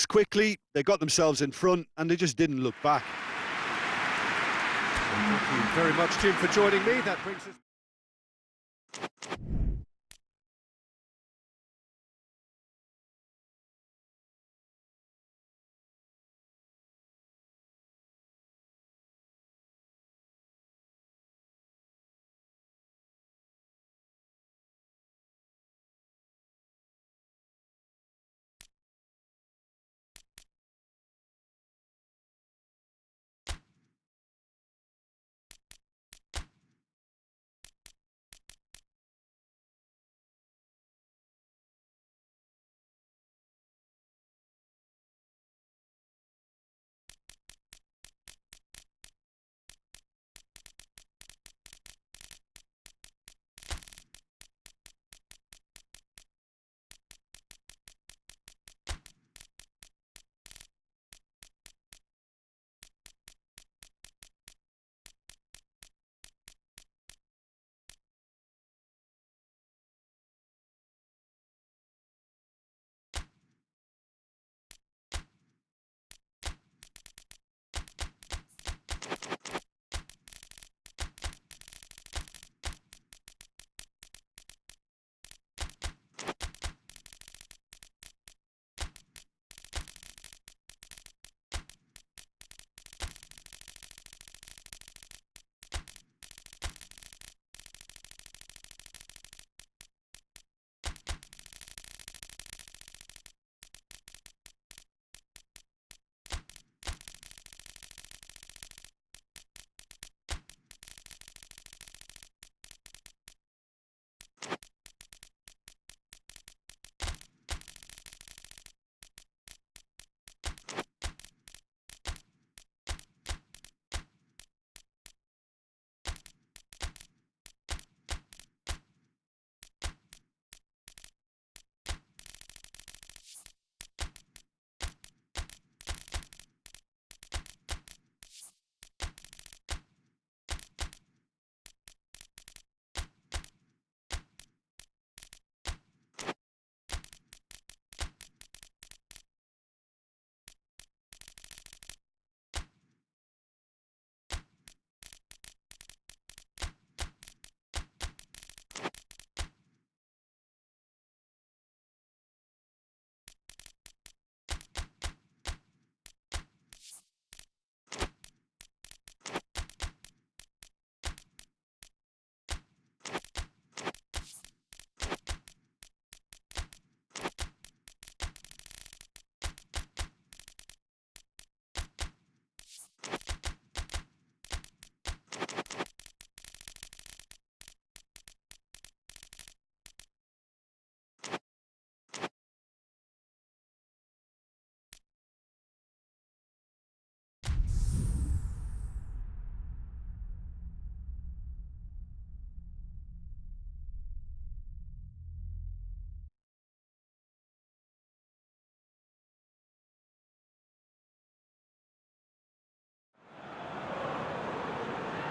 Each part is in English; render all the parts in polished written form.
Quickly, they got themselves in front and they just didn't look back. Thank you very much, Jim, for joining me. That brings us...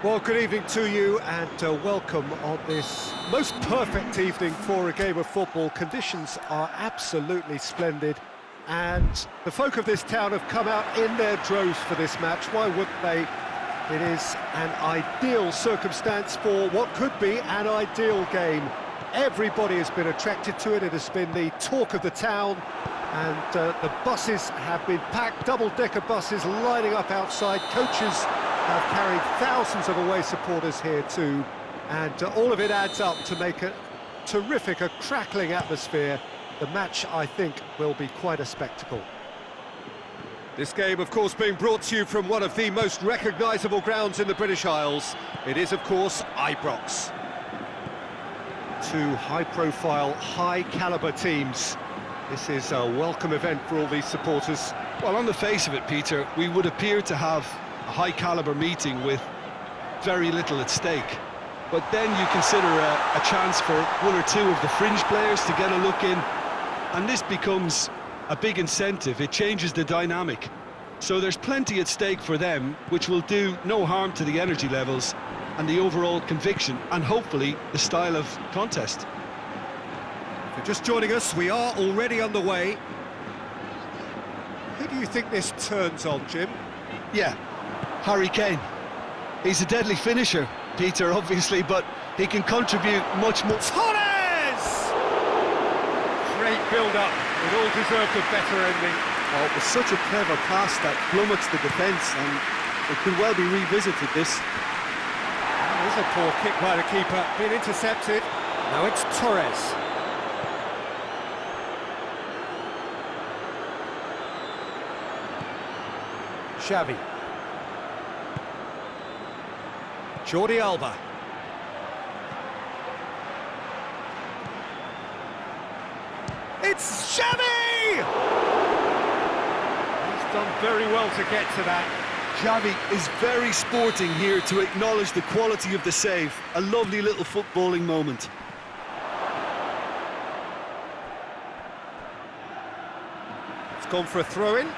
Well, good evening to you and welcome on this most perfect evening for a game of football. Conditions are absolutely splendid and the folk of this town have come out in their droves for this match. Why wouldn't they? It is an ideal circumstance for what could be an ideal game. Everybody has been attracted to it. It has been the talk of the town and the buses have been packed, double-decker buses lining up outside. Coaches have carried thousands of away supporters here too, and all of it adds up to make a terrific, a crackling atmosphere. The match, I think, will be quite a spectacle. This game, of course, being brought to you from one of the most recognisable grounds in the British Isles. It is, of course, Ibrox. Two high-profile, high-calibre teams. This is a welcome event for all these supporters. Well, on the face of it, Peter, we would appear to have a high-calibre meeting with very little at stake. But then you consider a chance for one or two of the fringe players to get a look in, and this becomes a big incentive. It changes the dynamic. So there's plenty at stake for them, which will do no harm to the energy levels and the overall conviction, and hopefully the style of contest. If you're just joining us, we are already underway. Who do you think this turns on, Jim? Yeah, Harry Kane. He's a deadly finisher, Peter, obviously, but he can contribute much more. Torres! Great build-up. It all deserved a better ending. Oh, it was such a clever pass that flummoxed the defence, and it could well be revisited, this. There's a poor kick by the keeper, been intercepted. Now it's Torres. Xavi. Jordi Alba. It's Xavi! He's done very well to get to that. Xavi is very sporting here to acknowledge the quality of the save. A lovely little footballing moment. It's gone for a throw-in.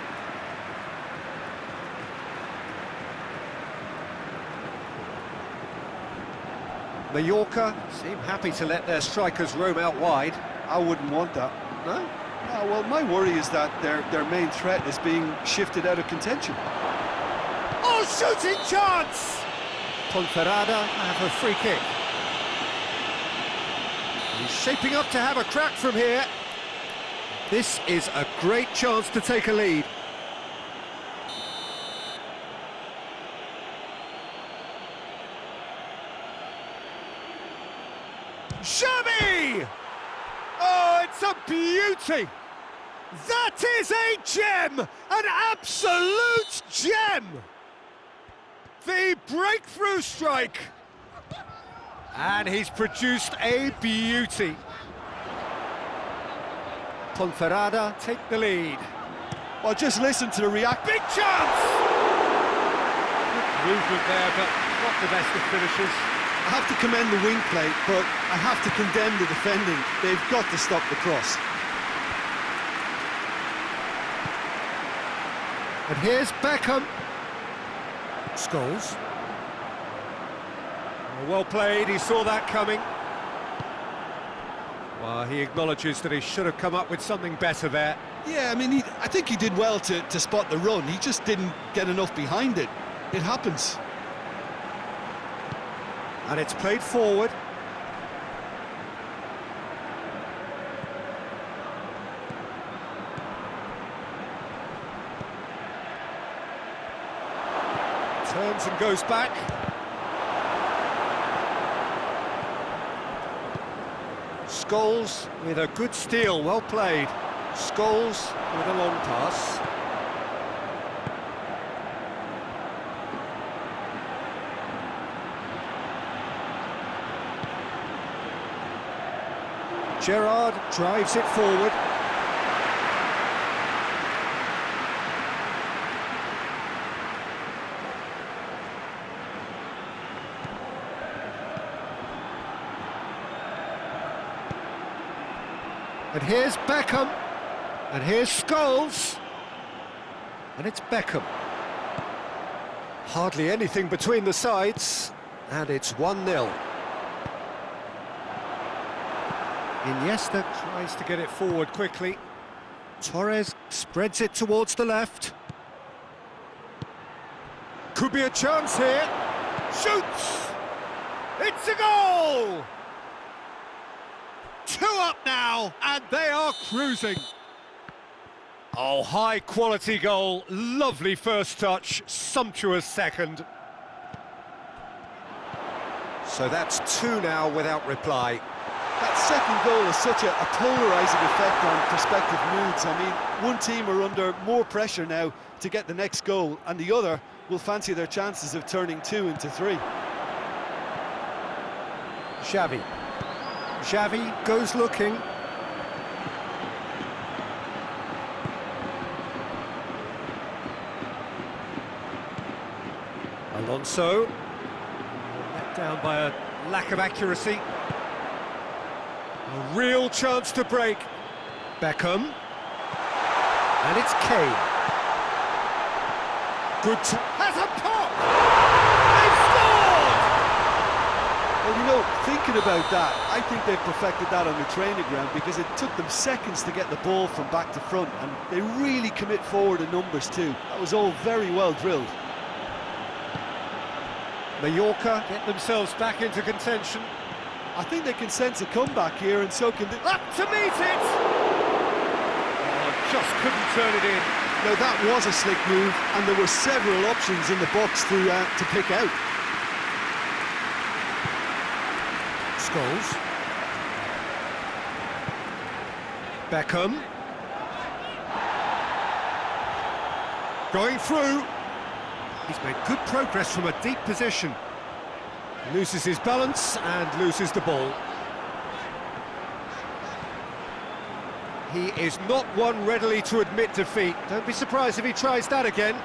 Mallorca seem happy to let their strikers roam out wide. I wouldn't want that. No? No, well, my worry is that their main threat is being shifted out of contention. Oh, shooting chance! Ponferrada have a free kick. He's shaping up to have a crack from here. This is a great chance to take a lead. Xavi! Oh, it's a beauty! That is a gem! An absolute gem! The breakthrough strike! And he's produced a beauty. Ponferrada take the lead. Well, just listen to the reaction. Big chance! Good movement there, but not the best of finishes. I have to commend the wing play, but I have to condemn the defending. They've got to stop the cross. And here's Beckham. Scholes. Oh, well played, he saw that coming. Well, he acknowledges that he should have come up with something better there. Yeah, I mean, I think he did well to spot the run. He just didn't get enough behind it. It happens. And it's played forward. Turns and goes back. Scholes with a good steal, well played. Scholes with a long pass. Gerrard drives it forward. And here's Beckham. And here's Scholes. And it's Beckham. Hardly anything between the sides. And it's 1-0. Iniesta tries to get it forward quickly. Torres spreads it towards the left. Could be a chance here. Shoots! It's a goal! 2 up now, and they are cruising. Oh, high quality goal. Lovely first touch, sumptuous second. So that's 2 now without reply. That second goal has such a polarising effect on prospective moods. I mean, one team are under more pressure now to get the next goal, and the other will fancy their chances of turning 2 into 3. Xavi. Xavi goes looking. Alonso. Let down by a lack of accuracy. A real chance to break. Beckham. And it's Kane. Good has a pop! They've scored! Well, you know, thinking about that, I think they've perfected that on the training ground because it took them seconds to get the ball from back to front, and they really commit forward in numbers too. That was all very well drilled. Mallorca get themselves back into contention. I think they can sense a comeback here, and so can Up to meet it! Oh, just couldn't turn it in. Now that was a slick move, and there were several options in the box to pick out. Scholes. Beckham. Going through. He's made good progress from a deep position. Loses his balance and loses the ball. He is not one readily to admit defeat. Don't be surprised if he tries that again.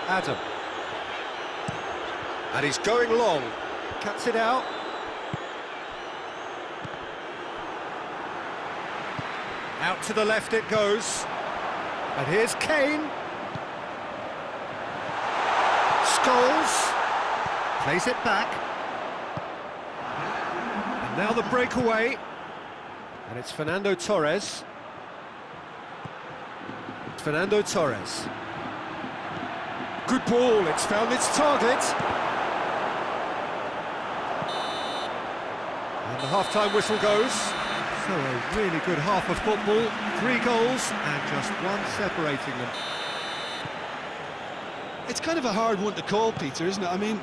Adam. And he's going long. Cuts it out. Out to the left it goes. And here's Kane. Scholes. Plays it back. And now the breakaway. And it's Fernando Torres. Fernando Torres. Good ball, it's found its target. And the half-time whistle goes. So a really good half of football, 3 goals and just one separating them. It's kind of a hard one to call, Peter, isn't it? I mean,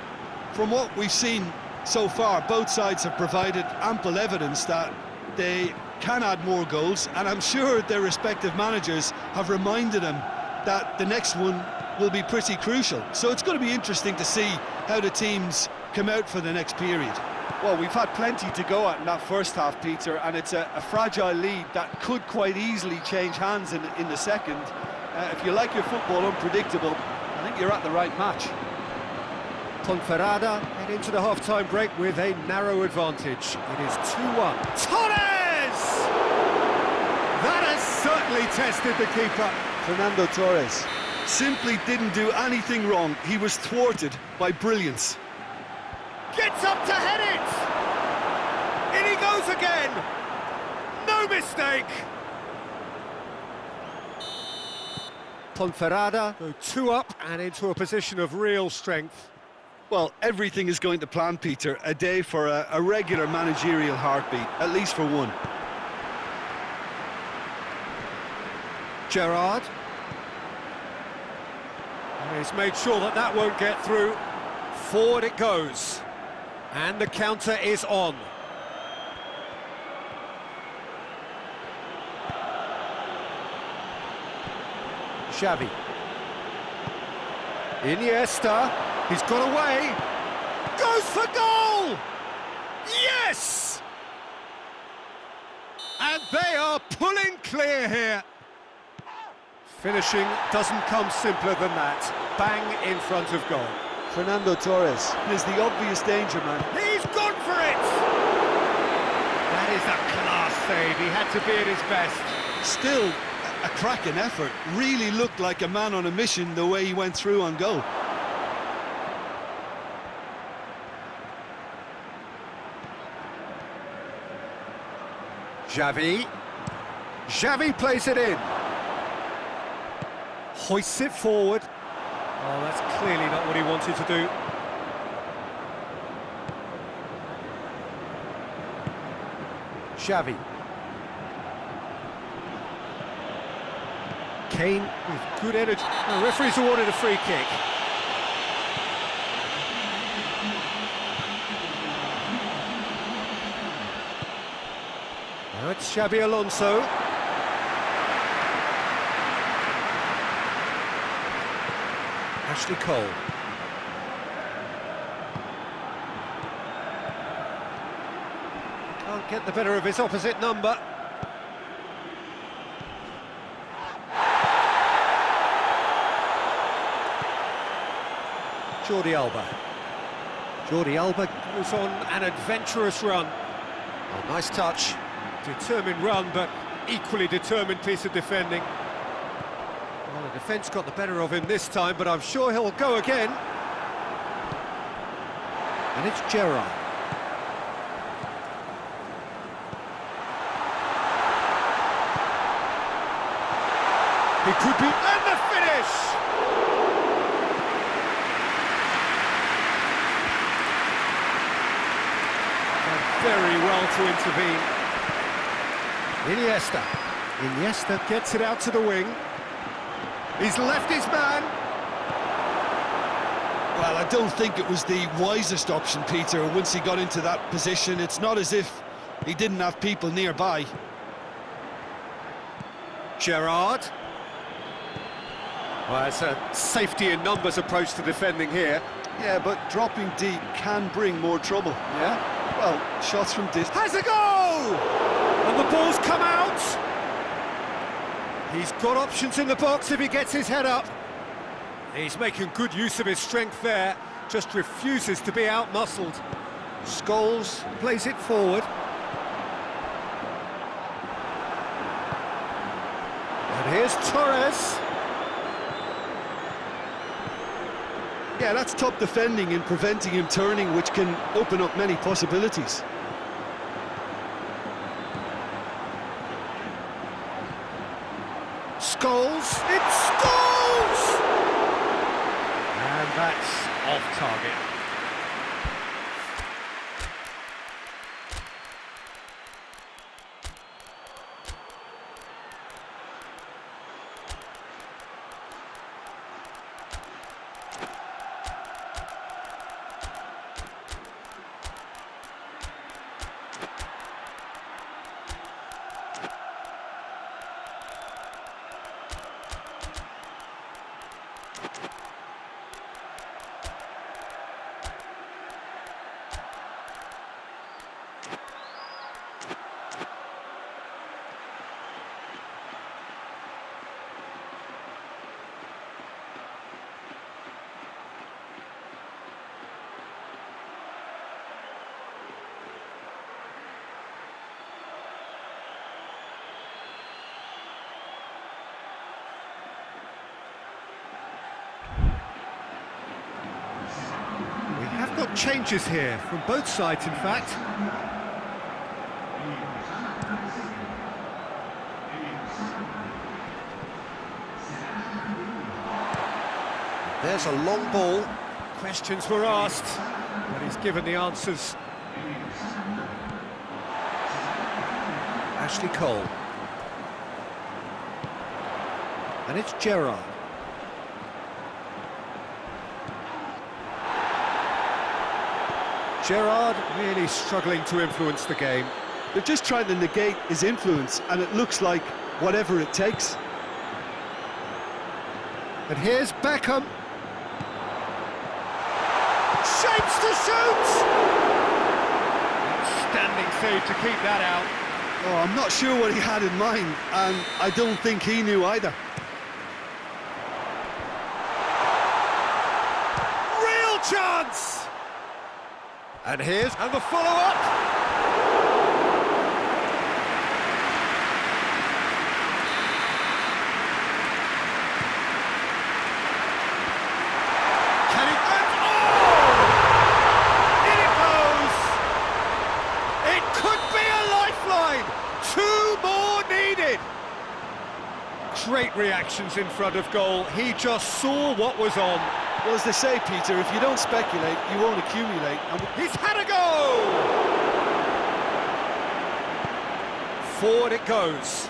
from what we've seen so far, both sides have provided ample evidence that they can add more goals, and I'm sure their respective managers have reminded them that the next one will be pretty crucial. So it's going to be interesting to see how the teams come out for the next period. Well, we've had plenty to go at in that first half, Peter, and it's a fragile lead that could quite easily change hands in the second. If you like your football unpredictable, I think you're at the right match. Ponferrada head into the half-time break with a narrow advantage. It is 2-1. Torres! That has certainly tested the keeper. Fernando Torres simply didn't do anything wrong. He was thwarted by brilliance. Gets up to head it! In he goes again! No mistake! Ponferrada go 2 up and into a position of real strength. Well, everything is going to plan, Peter. A day for a regular managerial heartbeat, at least for one. Gerrard. He's made sure that that won't get through. Forward it goes. And the counter is on. Xavi. Iniesta. He's got away. Goes for goal! Yes! And they are pulling clear here. Finishing doesn't come simpler than that. Bang in front of goal. Fernando Torres is the obvious danger man. He's gone for it! That is a class save. He had to be at his best. Still a cracking effort. Really looked like a man on a mission the way he went through on goal. Xavi. Xavi plays it in. Hoists it forward. Oh, that's clearly not what he wanted to do. Xavi. Kane with good energy. The referee's awarded a free kick. Now it's Xabi Alonso. Ashley Cole. Can't get the better of his opposite number. Jordi Alba. Jordi Alba goes on an adventurous run. Oh, nice touch. Determined run, but equally determined piece of defending. Well, the defence got the better of him this time, but I'm sure he'll go again. And it's Gerrard. He could be... And the finish! And very well to intervene. Iniesta gets it out to the wing. He's left his man. Well, I don't think it was the wisest option, Peter, once he got into that position. It's not as if he didn't have people nearby. Gerrard. Well, it's a safety in numbers approach to defending here. Yeah, but dropping deep can bring more trouble. Yeah? Well, shots from distance. Has a goal! And the ball's come out! He's got options in the box if he gets his head up. He's making good use of his strength there, just refuses to be out-muscled. Scholes plays it forward. And here's Torres. Yeah, that's top defending and preventing him turning, which can open up many possibilities. Scholes, it's Scholes! And that's off target. Got changes here from both sides, in fact. There's a long ball. Questions were asked, but he's given the answers. Ashley Cole. And it's Gerrard. Gerrard really struggling to influence the game. They're just trying to negate his influence, and it looks like whatever it takes. And here's Beckham. Shapes to shoot! Outstanding save to keep that out. Oh, I'm not sure what he had in mind, and I don't think he knew either. Real chance! And the follow-up. Can he... Oh! In it goes! It could be a lifeline! 2 more needed! Great reactions in front of goal. He just saw what was on. Well, as they say, Peter, if you don't speculate, you won't accumulate. And He's had a go! Forward it goes.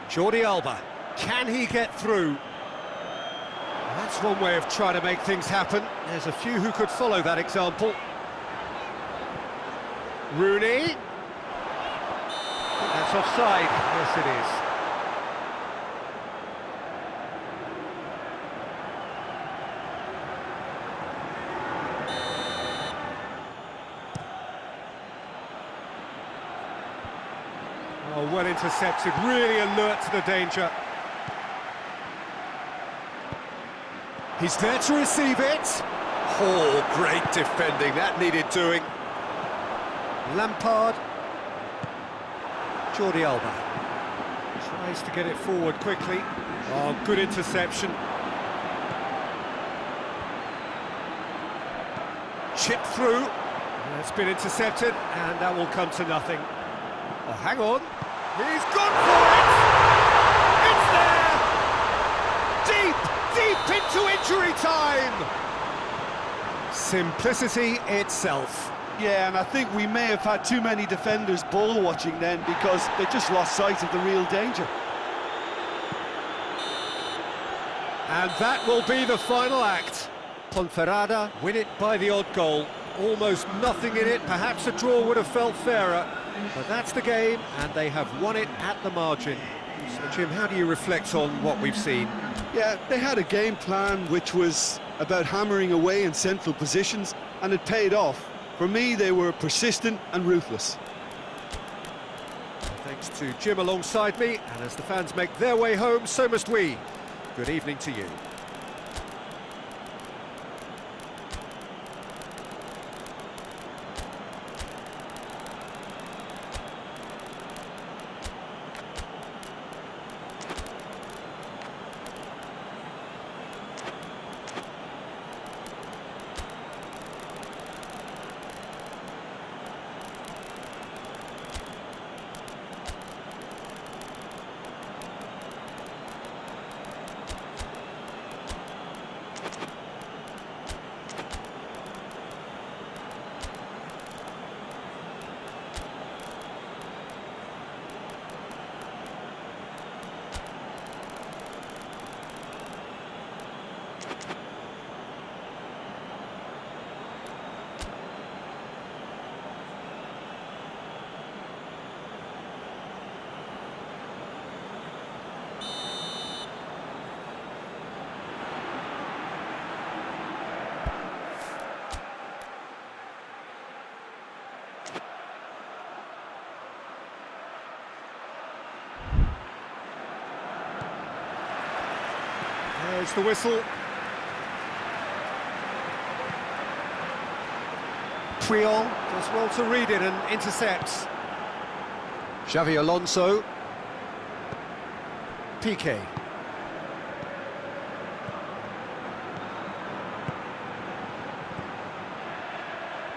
Jordi Alba. Can he get through? That's one way of trying to make things happen. There's a few who could follow that example. Rooney. That's offside. Yes, it is. Oh, well intercepted, really alert to the danger. He's there to receive it. Oh, great defending, that needed doing. Lampard. Jordi Alba. Tries to get it forward quickly. Oh, good interception. Chip through. That's been intercepted, and that will come to nothing. Oh, hang on. He's gone for it! It's there! Deep into injury time! Simplicity itself. Yeah, and I think we may have had too many defenders ball watching then because they just lost sight of the real danger. And that will be the final act. Ponferrada win it by the odd goal. Almost nothing in it, perhaps a draw would have felt fairer. But that's the game, and they have won it at the margin. So, Jim, how do you reflect on what we've seen? Yeah, they had a game plan which was about hammering away in central positions, and it paid off. For me, they were persistent and ruthless. Thanks to Jim alongside me, and as the fans make their way home, so must we. Good evening to you. There's the whistle. Puyol does well to read it and intercepts. Xavi Alonso. Piqué.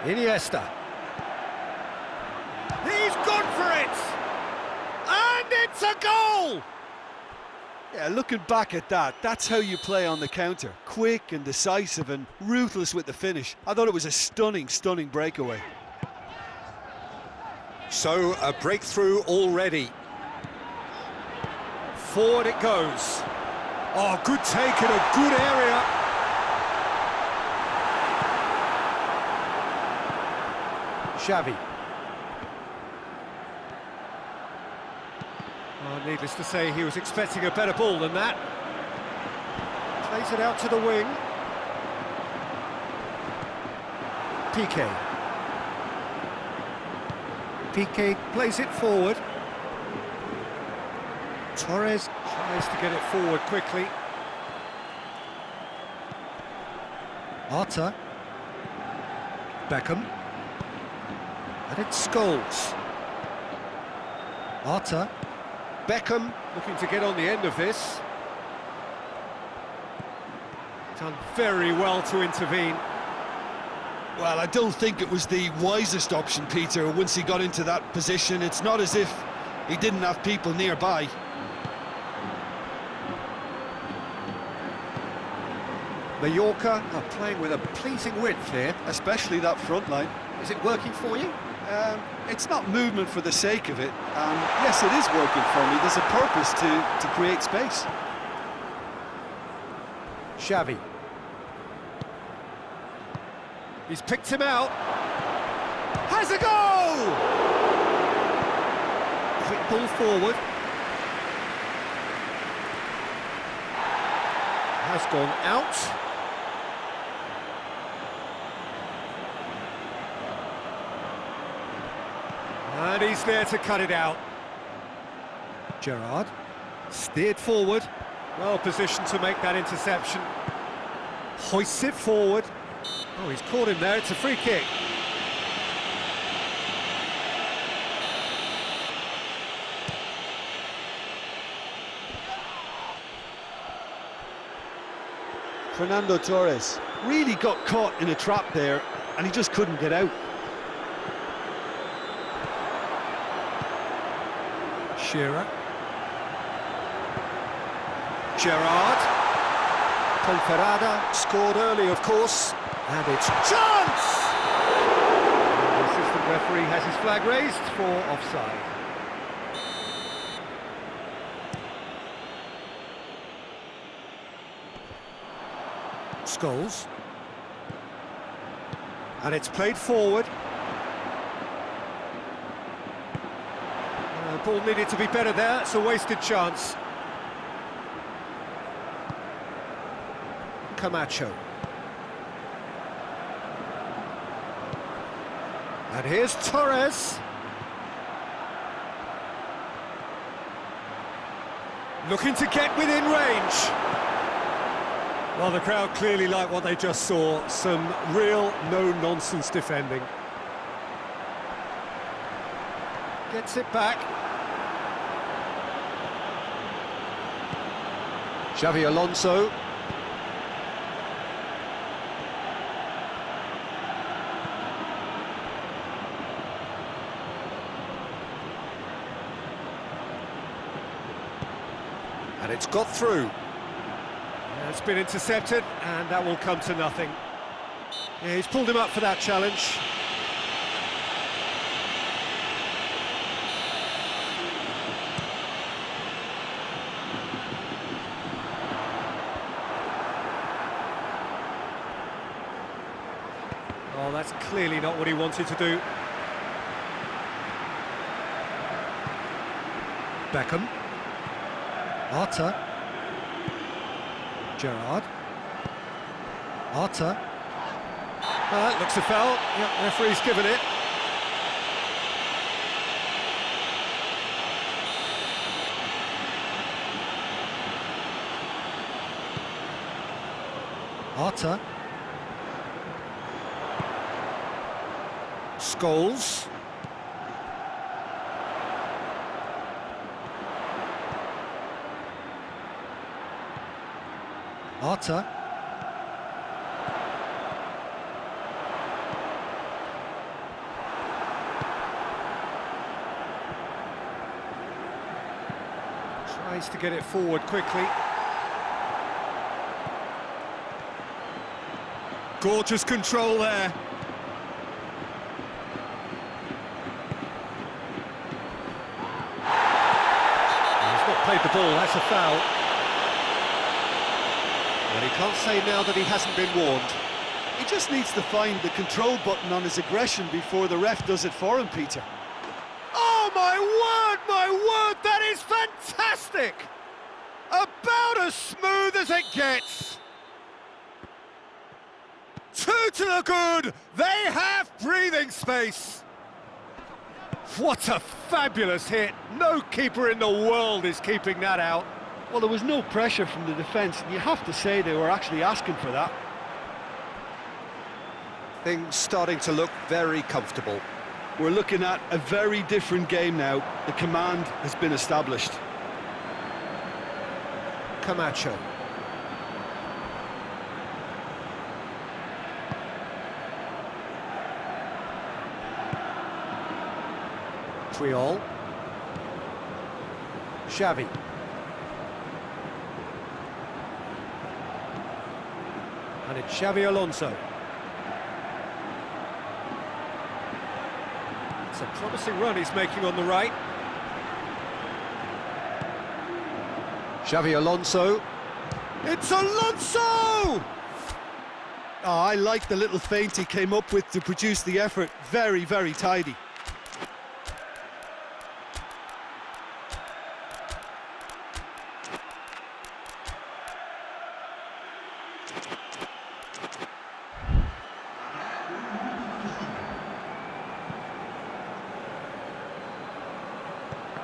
Iniesta. He's gone for it! And it's a goal! Yeah, looking back at that, that's how you play on the counter. Quick and decisive and ruthless with the finish. I thought it was a stunning, stunning breakaway. So, a breakthrough already. Forward it goes. Oh, good take in a good area. Xavi. Oh, needless to say, he was expecting a better ball than that. Plays it out to the wing. Piqué. Piqué plays it forward. Torres tries to get it forward quickly. Arta. Beckham. And it's Scholes. Arta. Beckham looking to get on the end of this. Done very well to intervene. Well, I don't think it was the wisest option, Peter, once he got into that position. It's not as if he didn't have people nearby. Mallorca are playing with a pleasing width here. Especially that front line. Is it working for you? It's not movement for the sake of it. Yes, it is working for me. There's a purpose to create space. Xavi. He's picked him out. Has a goal! Quick ball forward. Has gone out. And he's there to cut it out. Gerrard steered forward. Well positioned to make that interception. Hoists it forward. Oh, he's caught him there. It's a free kick. Fernando Torres. Really got caught in a trap there, and he just couldn't get out. Shearer. Gerrard. Ponferrada scored early, of course, and it's chance! And the assistant referee has his flag raised for offside. Scholes. And it's played forward. Ball needed to be better there, it's a wasted chance. Camacho. And here's Torres. Looking to get within range. Well, the crowd clearly like what they just saw. Some real no-nonsense defending. Gets it back. Xavi Alonso. And it's got through. It's been intercepted, and that will come to nothing. Yeah, he's pulled him up for that challenge. Oh, that's clearly not what he wanted to do. Beckham. Arta. Gerrard. Arta. Looks a foul. Yep, referee's given it. Arta. Scholes. Arta. Tries to get it forward quickly. Gorgeous control there. He's not played the ball, that's a foul. Well, he can't say now that he hasn't been warned. He just needs to find the control button on his aggression before the ref does it for him, Peter. Oh, my word, that is fantastic! About as smooth as it gets. Two to the good, they have breathing space. What a fabulous hit. No keeper in the world is keeping that out. Well, there was no pressure from the defence, and you have to say they were actually asking for that. Things starting to look very comfortable. We're looking at a very different game now. The command has been established. Camacho. Triol. Xavi. And it's Xavi Alonso. It's a promising run he's making on the right. Xavi Alonso. It's Alonso! Oh, I like the little feint he came up with to produce the effort. Very, very tidy.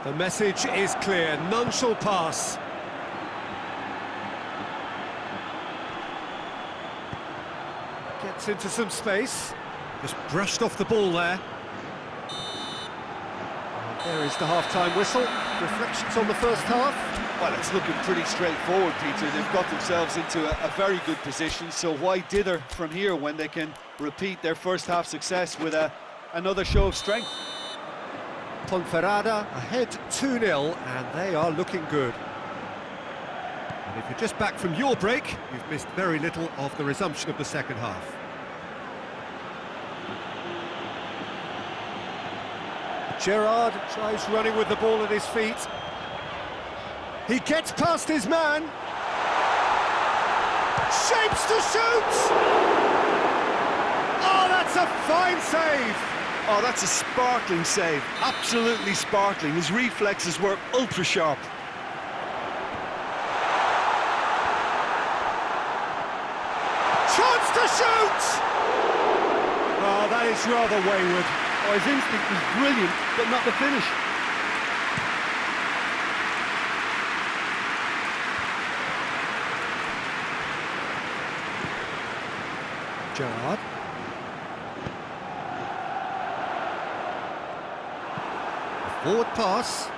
The message is clear, none shall pass. Gets into some space. Just brushed off the ball there. There is the half-time whistle. Reflections on the first half? Well, it's looking pretty straightforward, Peter. They've got themselves into a very good position, so why dither from here when they can repeat their first half success with another show of strength? Ponferrada ahead 2-0, and they are looking good. And if you're just back from your break, you've missed very little of the resumption of the second half. Gerrard tries running with the ball at his feet. He gets past his man. Shapes to shoot! Oh, that's a fine save! Oh, that's a sparkling save. Absolutely sparkling. His reflexes were ultra sharp. Chance to shoot! Oh, that is rather wayward. Oh, his instinct was brilliant, but not the finish. Gerrard. A forward pass.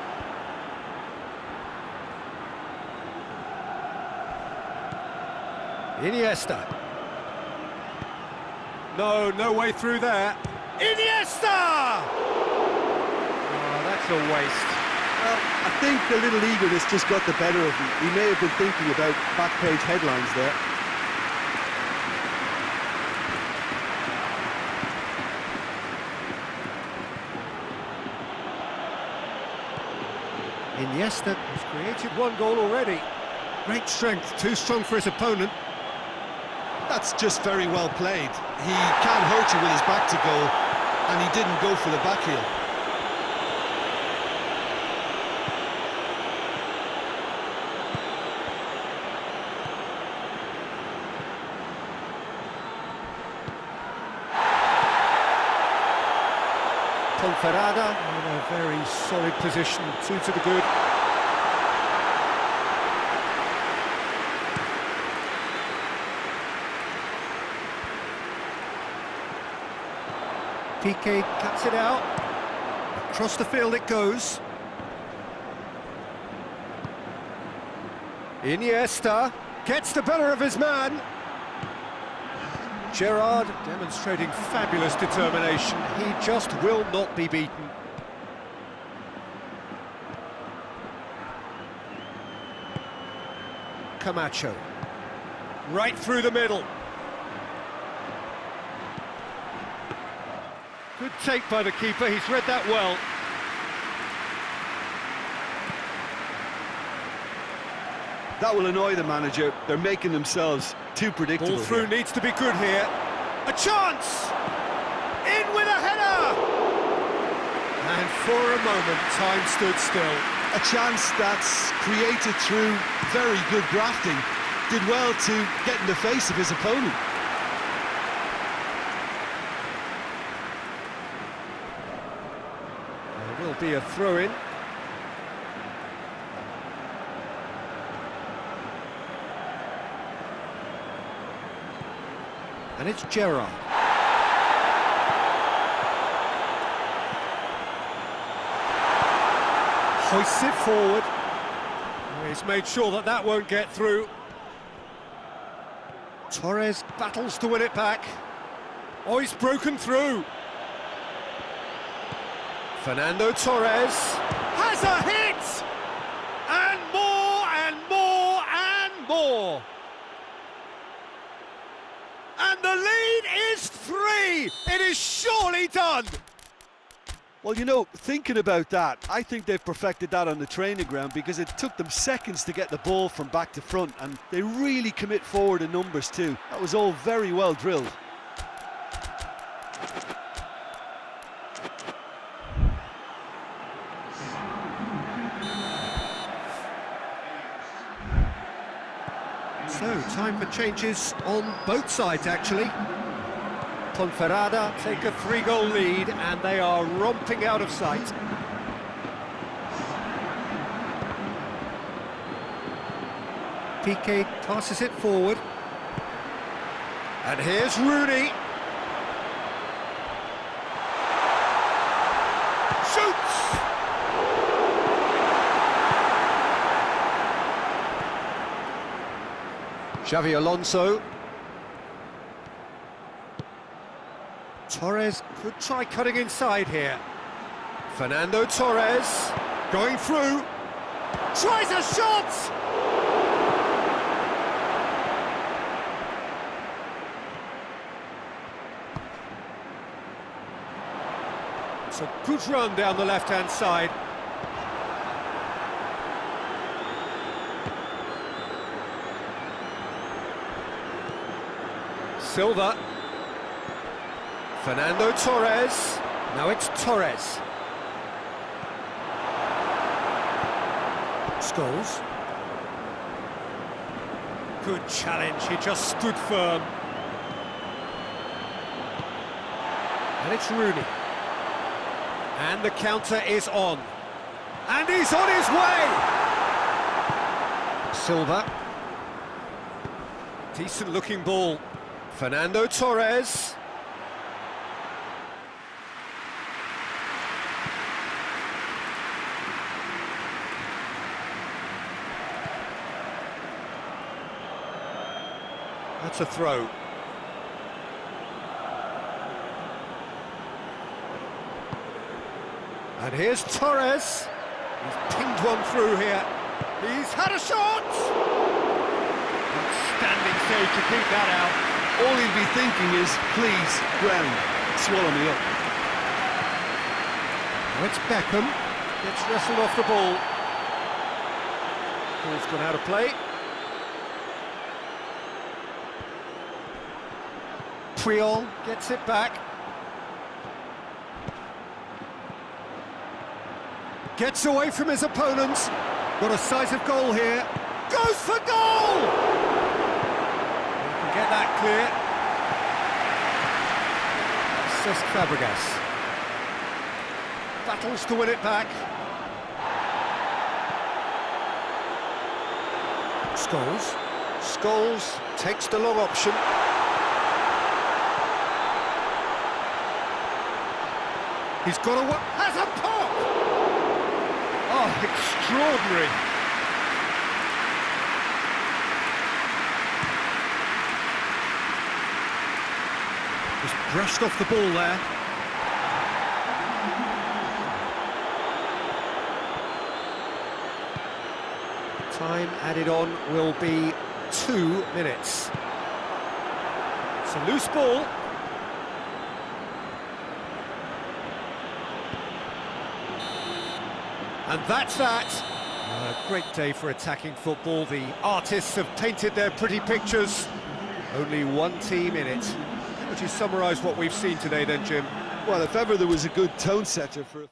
Iniesta. No way through there. Iniesta! Oh, that's a waste. Well, I think the little eagerness just got the better of him. He may have been thinking about back-page headlines there. Iniesta has created one goal already. Great strength, too strong for his opponent. That's just very well played. He can't hurt you with his back to goal, and he didn't go for the back heel. Ponferrada in a very solid position, 2 to the good. Piqué cuts it out. Across the field it goes. Iniesta gets the better of his man. Gerrard demonstrating fabulous determination. He just will not be beaten. Camacho. Right through the middle. Good take by the keeper, he's read that well. That will annoy the manager. They're making themselves too predictable. Ball through needs to be good here. A chance! In with a header! And for a moment, time stood still. A chance that's created through very good drafting. Did well to get in the face of his opponent. There will be a throw-in. And it's Gerrard. Hoists it forward. He's made sure that that won't get through. Torres battles to win it back. Oh, he's broken through. Fernando Torres has a hit! And more and more and more. And the lead is 3! It is surely done! Well, you know, thinking about that, I think they've perfected that on the training ground because it took them seconds to get the ball from back to front, and they really commit forward in numbers too. That was all very well drilled. So, time for changes on both sides, actually. Ponferrada take a 3-goal lead, and they are romping out of sight. Piqué passes it forward. And here's Rooney. Shoots! Xavi Alonso. Torres could try cutting inside here. Fernando Torres going through. Tries a shot! It's a good run down the left-hand side. Silva. Fernando Torres. Now it's Torres. Scholes. Good challenge, he just stood firm. And it's Rooney. And the counter is on. And he's on his way! Silva. Decent looking ball. Fernando Torres. That's a throw. And here's Torres. He's pinged one through here. He's had a shot! Outstanding save to keep that out. All he'd be thinking is, please, ground, swallow me up. Now it's Beckham. Gets wrestled off the ball. Ball's gone out of play. Puyol gets it back. Gets away from his opponents. Got a size of goal here. Goes for goal! He can get that clear. Cesc Fabregas. Battles to win it back. Scholes. Scholes takes the long option. He's got a... has a pop! Oh, extraordinary. Just brushed off the ball there. Time added on will be 2 minutes. It's a loose ball. And that's that. A great day for attacking football. The artists have painted their pretty pictures. Only one team in it. Would you summarise what we've seen today then, Jim? Well, if ever there was a good tone setter for...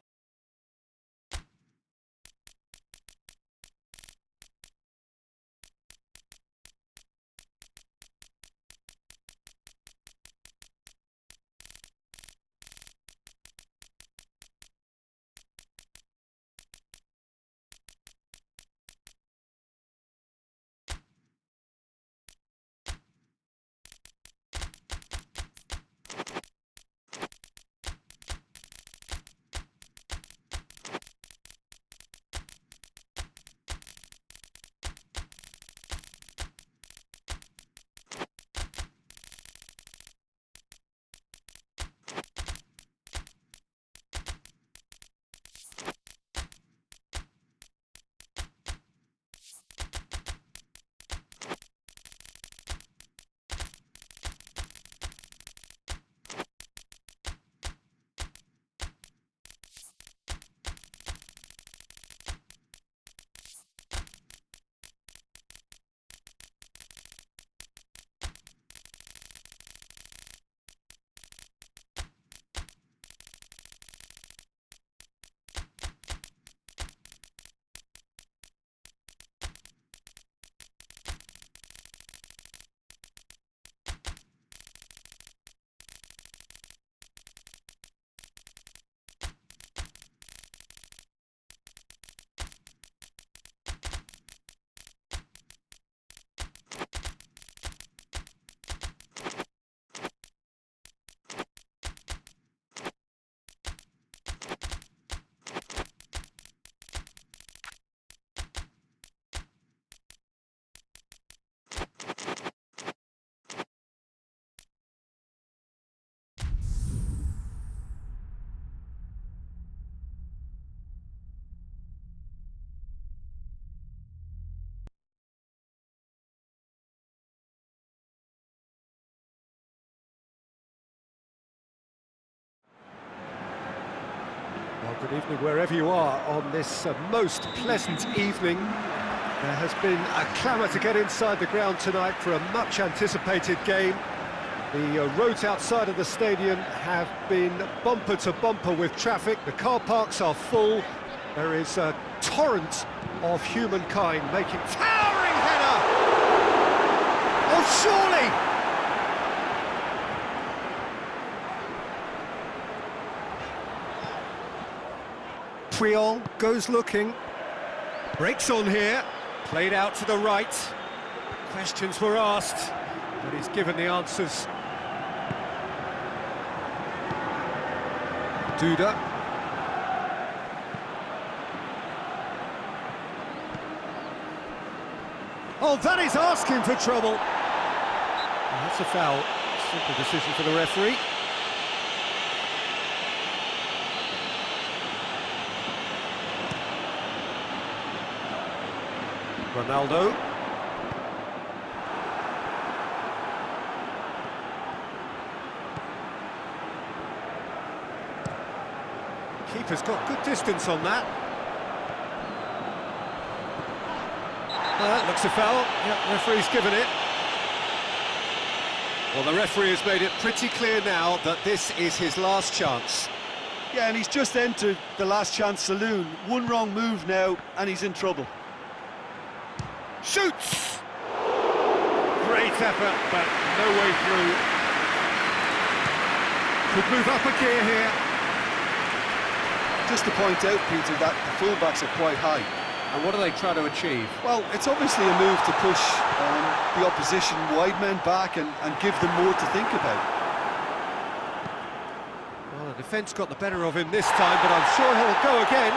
Good evening wherever you are on this most pleasant evening. There has been a clamour to get inside the ground tonight for a much-anticipated game. The roads outside of the stadium have been bumper to bumper with traffic. The car parks are full. There is a torrent of humankind making towering header! Oh, surely! Priol goes looking, breaks on here, played out to the right. Questions were asked, but he's given the answers. Duda. Oh, that is asking for trouble. And that's a foul. Simple decision for the referee. Ronaldo. Keeper's got good distance on that. That looks a foul. Yep, referee's given it. Well, the referee has made it pretty clear now that this is his last chance. Yeah, and he's just entered the last chance saloon. One wrong move now, and he's in trouble. Shoots! Great effort, but no way through. Could move up a gear here. Just to point out, Peter, that the fullbacks are quite high. And what are they trying to achieve? Well, it's obviously a move to push the opposition wide men back and give them more to think about. Well, the defence got the better of him this time, but I'm sure he'll go again.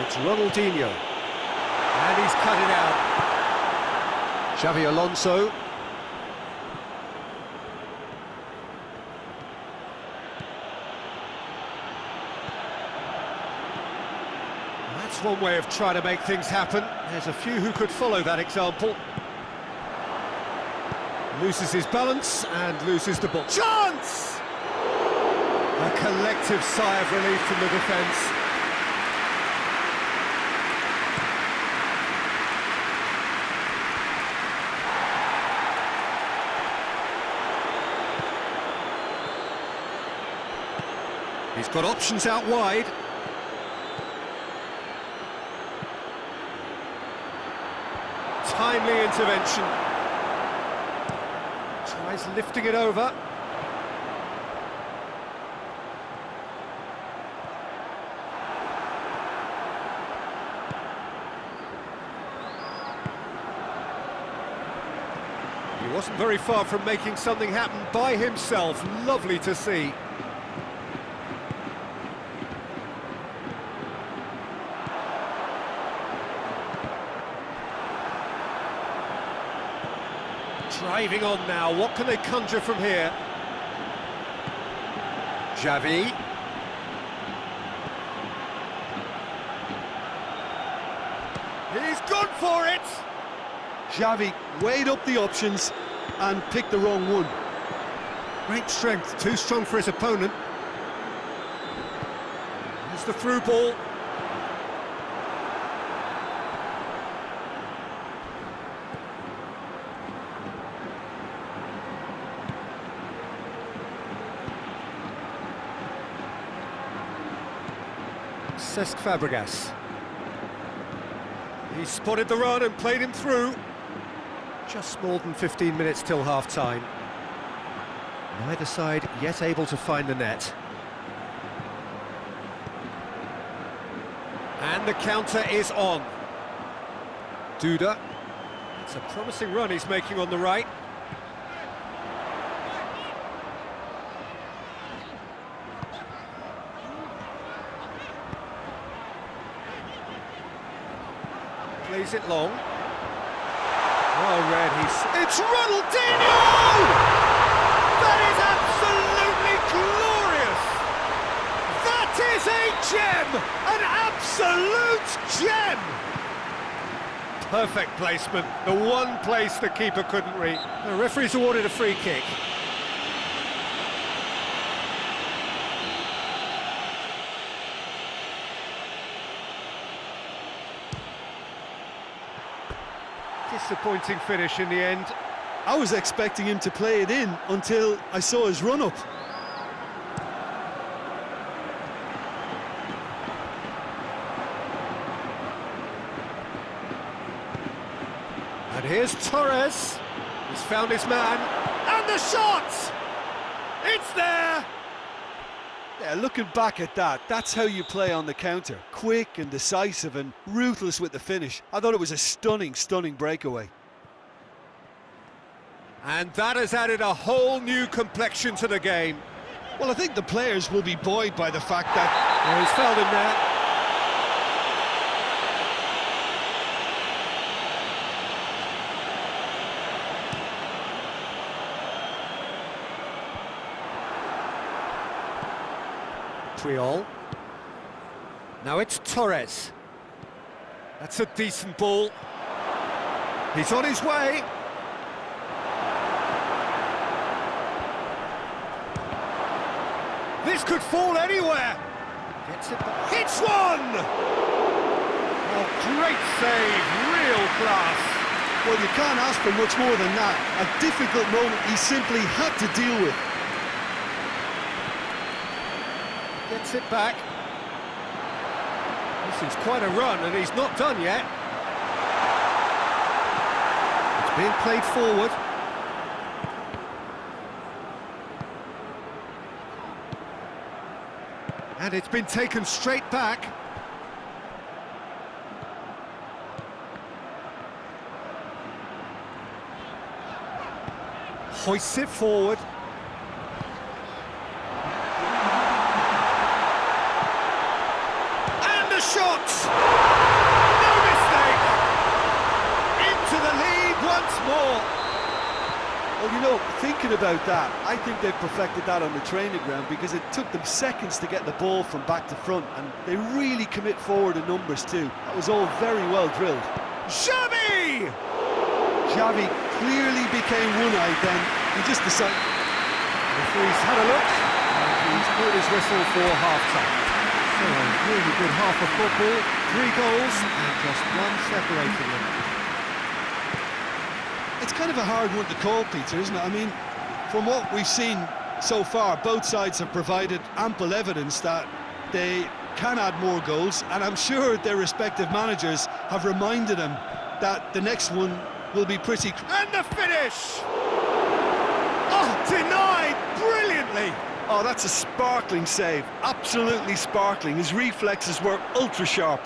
It's Ronaldinho, and he's cut it out. Xavi Alonso. That's one way of trying to make things happen. There's a few who could follow that example. Loses his balance and loses the ball. Chance! A collective sigh of relief from the defence. He's got options out wide. Timely intervention. Tries lifting it over. He wasn't very far from making something happen by himself. Lovely to see. Driving on now, what can they conjure from here? Xavi. He's gone for it! Xavi weighed up the options and picked the wrong one. Great strength, too strong for his opponent. There's the through ball. Cesc Fabregas. He spotted the run and played him through. Just more than 15 minutes till half-time. Neither side yet able to find the net. And the counter is on. Duda. It's a promising run he's making on the right. Plays it long. Well read, it's Ronaldinho! That is absolutely glorious! That is a gem! An absolute gem! perfect placement, the one place the keeper couldn't reach. The referee's awarded a free kick. Disappointing finish in the end. I was expecting him to play it in until I saw his run-up. And here's Torres. He's found his man. And the shot! It's there! Yeah, looking back at that, that's how you play on the counter. Quick and decisive and ruthless with the finish. I thought it was a stunning, stunning breakaway. And that has added a whole new complexion to the game. Well, I think the players will be buoyed by the fact that... Oh, he's fouled him there. Puyol. Now it's Torres. That's a decent ball. He's on his way. This could fall anywhere. Gets it back. Hits one! Oh, great save, real class. Well, you can't ask for much more than that. A difficult moment he simply had to deal with. Gets it back. This is quite a run, and he's not done yet. It's being played forward. And it's been taken straight back. Hoists it forward. And the shot! No mistake! Into the lead once more. Well, you know, thinking about that, I think they've perfected that on the training ground because it took them seconds to get the ball from back to front, and they really commit forward in numbers too. That was all very well drilled. Xavi! Xavi clearly became one-eyed then. He just decided... The referee's had a look, and he's blew his whistle for half-time. So a really good half of football, 3 goals, and just one separating them. It's kind of a hard one to call, Peter, isn't it? I mean, from what we've seen so far, both sides have provided ample evidence that they can add more goals, and I'm sure their respective managers have reminded them that the next one will be pretty... And the finish! Oh, denied brilliantly! Oh, that's a sparkling save, absolutely sparkling. His reflexes were ultra-sharp.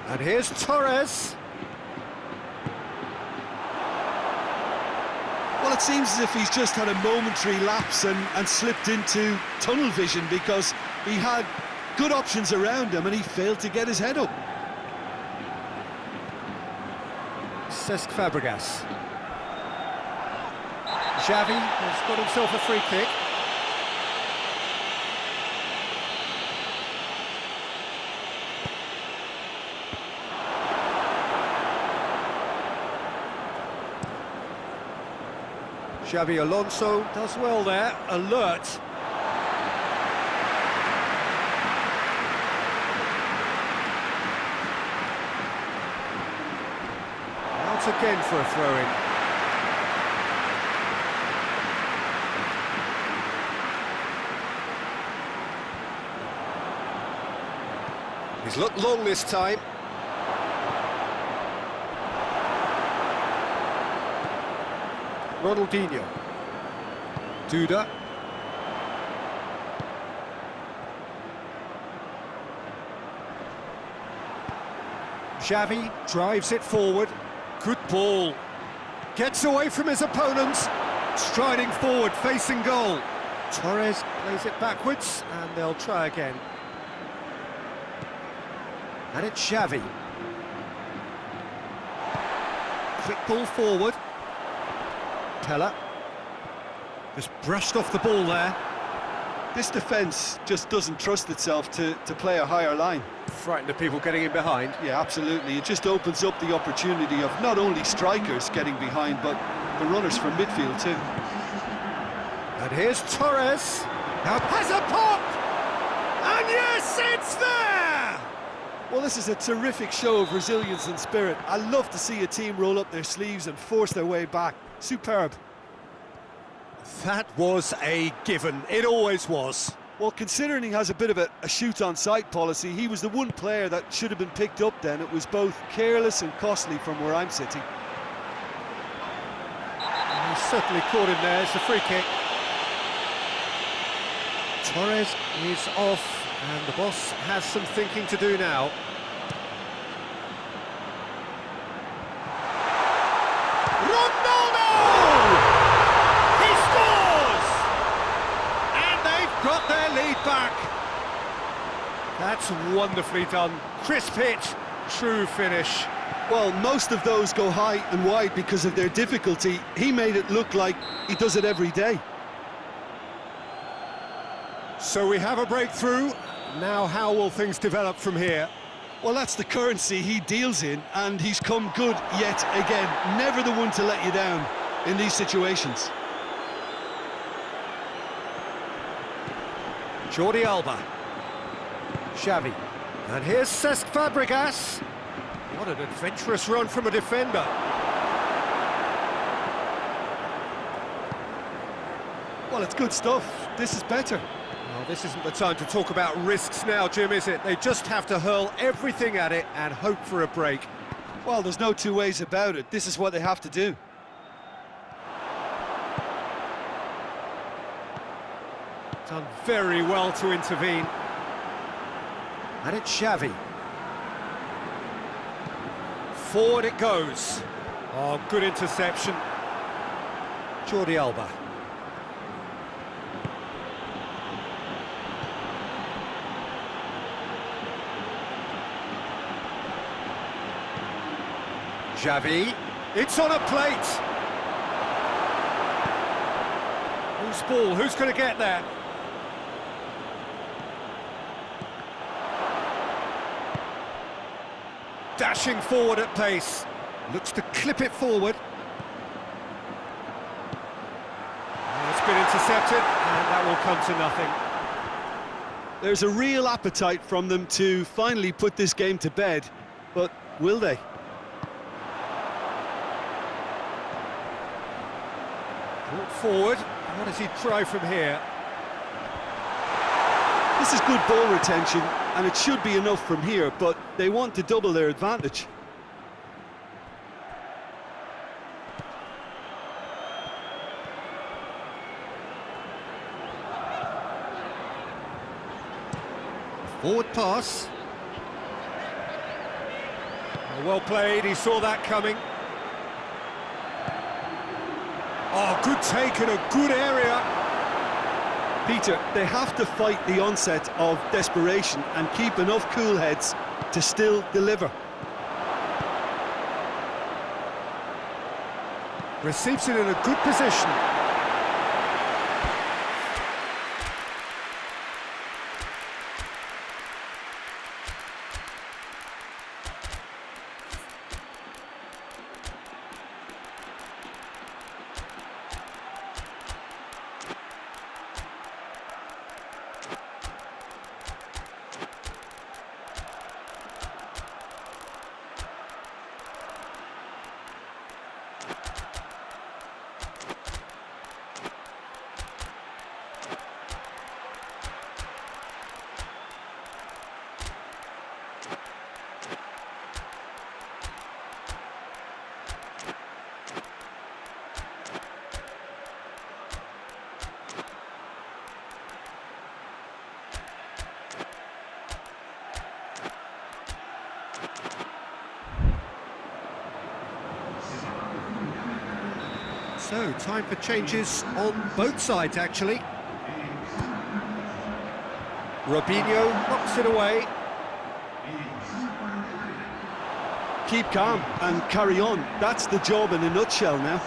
And here's Torres. Well, it seems as if he's just had a momentary lapse and slipped into tunnel vision because he had good options around him and he failed to get his head up. Cesc Fabregas. Xavi has got himself a free kick. Xavi Alonso does well there, alert. Out again for a throw-in. He's looked long this time. Ronaldinho. Duda. Xavi drives it forward. Good ball. Gets away from his opponents. Striding forward, facing goal. Torres plays it backwards, and they'll try again. And it's Xavi. Quick ball forward. Pella. Just brushed off the ball there. This defence just doesn't trust itself to play a higher line. Frightened of people getting in behind. Yeah, absolutely. It just opens up the opportunity of not only strikers getting behind, but the runners from midfield too. And here's Torres. Now has a pop! And yes, it's there! Well, this is a terrific show of resilience and spirit. I love to see a team roll up their sleeves and force their way back. Superb. That was a given. It always was. Well, considering he has a bit of a shoot-on-sight policy, he was the one player that should have been picked up then. It was both careless and costly from where I'm sitting. And he's certainly caught him there. It's a free kick. Torres is off, and the boss has some thinking to do now. Ronaldo! He scores! And they've got their lead back. That's wonderfully done. Crisp hit, true finish. Well, most of those go high and wide because of their difficulty. He made it look like he does it every day. So we have a breakthrough. Now how will things develop from here? Well, that's the currency he deals in, and he's come good yet again. Never the one to let you down in these situations. Jordi Alba. Xavi. And here's Cesc Fabregas. What an adventurous run from a defender. Well, it's good stuff. This is better. Well, this isn't the time to talk about risks now, Jim, is it? They just have to hurl everything at it and hope for a break. Well, there's no two ways about it. This is what they have to do. Done very well to intervene. And it's Xavi. Forward it goes. Oh, good interception. Jordi Alba. Xavi, it's on a plate. Who's ball? Who's going to get there? Dashing forward at pace. Looks to clip it forward. Oh, it's been intercepted, and that will come to nothing. There's a real appetite from them to finally put this game to bed, but will they? Brought forward. What does he try from here? This is good ball retention, and it should be enough from here, but they want to double their advantage. Forward pass. Oh, well played, he saw that coming. Oh, good take in a good area. Peter, they have to fight the onset of desperation and keep enough cool heads to still deliver. Receives it in a good position. So, time for changes on both sides, actually. Robinho knocks it away. Keep calm and carry on. That's the job in a nutshell now.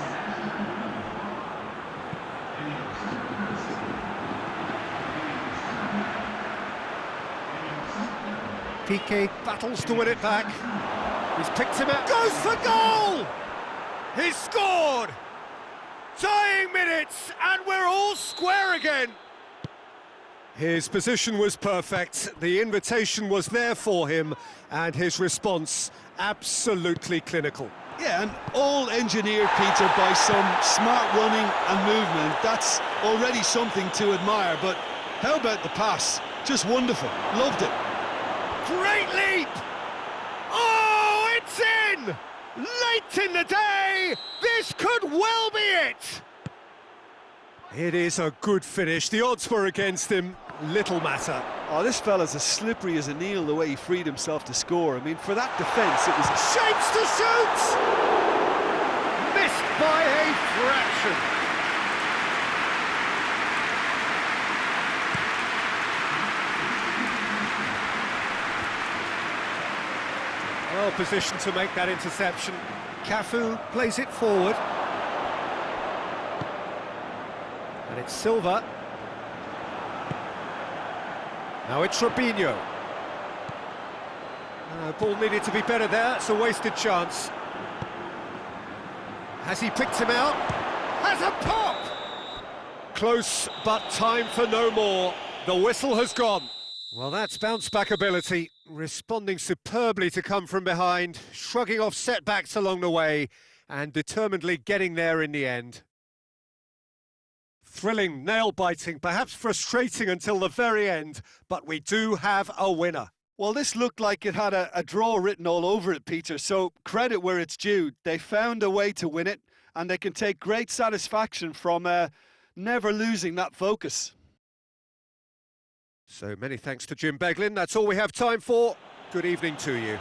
Piqué battles to win it back. He's picked him up. Goes for goal! He's scored! Dying minutes, and we're all square again. His position was perfect, the invitation was there for him, and his response absolutely clinical. Yeah, and all engineered, Peter, by some smart running and movement. That's already something to admire, but how about the pass? Just wonderful. Loved it. Great leap! Oh, it's in! Late in the day, this could well be it! It is a good finish. The odds were against him. Little matter. Oh, this fella's as slippery as an eel the way he freed himself to score. I mean, for that defence, it was... Shapes to shoot! Missed by a fraction. Well positioned to make that interception. Cafu plays it forward. And it's Silva. Now it's Robinho. Ball needed to be better there, it's a wasted chance. Has he picked him out? Has a pop! Close, but time for no more. The whistle has gone. Well, that's bounce-back ability, responding superbly to come from behind, shrugging off setbacks along the way, and determinedly getting there in the end. Thrilling, nail-biting, perhaps frustrating until the very end, but we do have a winner. Well, this looked like it had a draw written all over it, Peter, so credit where it's due. They found a way to win it, and they can take great satisfaction from never losing that focus. So many thanks to Jim Beglin. That's all we have time for. Good evening to you.